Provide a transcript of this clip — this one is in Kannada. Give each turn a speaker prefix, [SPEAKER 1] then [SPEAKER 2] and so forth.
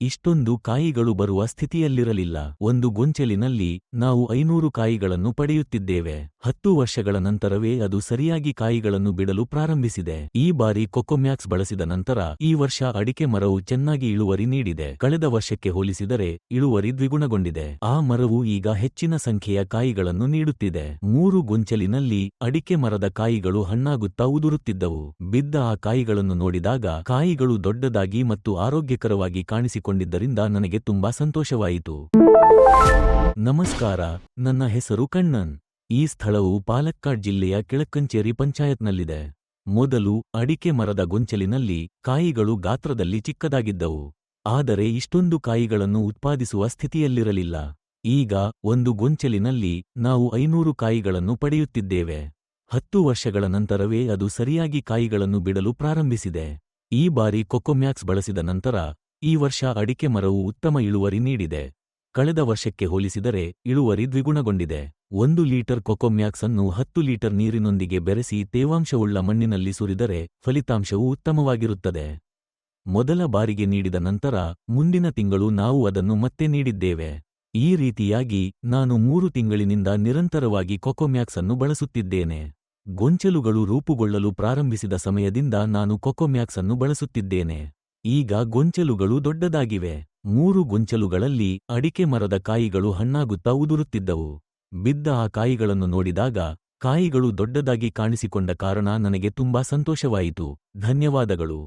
[SPEAKER 1] ಇಷ್ಟೊಂದು ಕಾಯಿಗಳು ಬರುವ ಸ್ಥಿತಿಯಲ್ಲಿರಲಿಲ್ಲ. ಒಂದು ಗೊಂಚಲಿನಲ್ಲಿ ನಾವು 500 ಕಾಯಿಗಳನ್ನು ಪಡೆಯುತ್ತಿದ್ದೇವೆ. 10 ವರ್ಷಗಳ ನಂತರವೇ ಅದು ಸರಿಯಾಗಿ ಕಾಯಿಗಳನ್ನು ಬಿಡಲು ಪ್ರಾರಂಭಿಸಿದೆ. ಈ ಬಾರಿ ಕೊಕೊಮ್ಯಾಕ್ಸ್ ಬಳಸಿದ ನಂತರ ಈ ವರ್ಷ ಅಡಿಕೆ ಮರವು ಚೆನ್ನಾಗಿ ಇಳುವರಿ ನೀಡಿದೆ. ಕಳೆದ ವರ್ಷಕ್ಕೆ ಹೋಲಿಸಿದರೆ ಇಳುವರಿ ದ್ವಿಗುಣಗೊಂಡಿದೆ. ಆ ಮರವು ಈಗ ಹೆಚ್ಚಿನ ಸಂಖ್ಯೆಯ ಕಾಯಿಗಳನ್ನು ನೀಡುತ್ತಿದೆ. 3 ಗೊಂಚಲಿನಲ್ಲಿ ಅಡಿಕೆ ಮರದ ಕಾಯಿಗಳು ಹಣ್ಣಾಗುತ್ತಾ ಉದುರುತ್ತಿದ್ದವು. ಬಿದ್ದ ಆ ಕಾಯಿಗಳನ್ನು ನೋಡಿದಾಗ ಕಾಯಿಗಳು ದೊಡ್ಡದಾಗಿ ಮತ್ತು ಆರೋಗ್ಯಕರವಾಗಿ ಕಾಣಿಸಿಕೊಂಡಿದ್ದರಿಂದ ನನಗೆ ತುಂಬಾ ಸಂತೋಷವಾಯಿತು. ನಮಸ್ಕಾರ, ನನ್ನ ಹೆಸರು ಕಣ್ಣನ್. ಈ ಸ್ಥಳವು ಪಾಲಕ್ಕಾಡ್ ಜಿಲ್ಲೆಯ ಕಿಳಕ್ಕಂಚೇರಿ ಪಂಚಾಯತ್ನಲ್ಲಿದೆ. ಮೊದಲು ಅಡಿಕೆ ಮರದ ಗೊಂಚಲಿನಲ್ಲಿ ಕಾಯಿಗಳು ಗಾತ್ರದಲ್ಲಿ ಚಿಕ್ಕದಾಗಿದ್ದವು. ಆದರೆ ಇಷ್ಟೊಂದು ಕಾಯಿಗಳನ್ನು ಉತ್ಪಾದಿಸುವ ಸ್ಥಿತಿಯಲ್ಲಿರಲಿಲ್ಲ. ಈಗ ಒಂದು ಗೊಂಚಲಿನಲ್ಲಿ ನಾವು 500 ಕಾಯಿಗಳನ್ನು ಪಡೆಯುತ್ತಿದ್ದೇವೆ. 10 ವರ್ಷಗಳ ನಂತರವೇ ಅದು ಸರಿಯಾಗಿ ಕಾಯಿಗಳನ್ನು ಬಿಡಲು ಪ್ರಾರಂಭಿಸಿದೆ. ಈ ಬಾರಿ ಕೊಕೊಮ್ಯಾಕ್ಸ್ ಬಳಸಿದ ನಂತರ ಈ ವರ್ಷ ಅಡಿಕೆ ಮರವು ಉತ್ತಮ ಇಳುವರಿ ನೀಡಿದೆ. ಕಳೆದ ವರ್ಷಕ್ಕೆ ಹೋಲಿಸಿದರೆ ಇಳುವರಿ ದ್ವಿಗುಣಗೊಂಡಿದೆ. 1 ಲೀಟರ್ ಕೊಕೊಮ್ಯಾಕ್ಸ್ ಅನ್ನು 10 ಲೀಟರ್ ನೀರಿನೊಂದಿಗೆ ಬೆರೆಸಿ ತೇವಾಂಶವುಳ್ಳ ಮಣ್ಣಿನಲ್ಲಿ ಸುರಿದರೆ ಫಲಿತಾಂಶವು ಉತ್ತಮವಾಗಿರುತ್ತದೆ. ಮೊದಲ ಬಾರಿಗೆ ನೀಡಿದ ನಂತರ ಮುಂದಿನ ತಿಂಗಳು ನಾವು ಅದನ್ನು ಮತ್ತೆ ನೀಡಿದ್ದೇವೆ. ಈ ರೀತಿಯಾಗಿ ನಾನು 3 ತಿಂಗಳಿನಿಂದ ನಿರಂತರವಾಗಿ ಕೊಕೊಮ್ಯಾಕ್ಸ್ ಅನ್ನು ಬಳಸುತ್ತಿದ್ದೇನೆ. ಗೊಂಚಲುಗಳು ರೂಪುಗೊಳ್ಳಲು ಪ್ರಾರಂಭಿಸಿದ ಸಮಯದಿಂದ ನಾನು ಕೊಕೊಮ್ಯಾಕ್ಸ್ ಅನ್ನು ಬಳಸುತ್ತಿದ್ದೇನೆ. ಈಗ ಗೊಂಚಲುಗಳು ದೊಡ್ಡದಾಗಿವೆ. 3 ಗೊಂಚಲುಗಳಲ್ಲಿ ಅಡಿಕೆ ಮರದ ಕಾಯಿಗಳು ಹಣ್ಣಾಗುತ್ತಾ ಉದುರುತ್ತಿದ್ದವು. ಬಿದ್ದ ಆ ಕಾಯಿಗಳನ್ನು ನೋಡಿದಾಗ ಕಾಯಿಗಳು ದೊಡ್ಡದಾಗಿ ಕಾಣಿಸಿಕೊಂಡ ಕಾರಣ ನನಗೆ ತುಂಬಾ ಸಂತೋಷವಾಯಿತು. ಧನ್ಯವಾದಗಳು.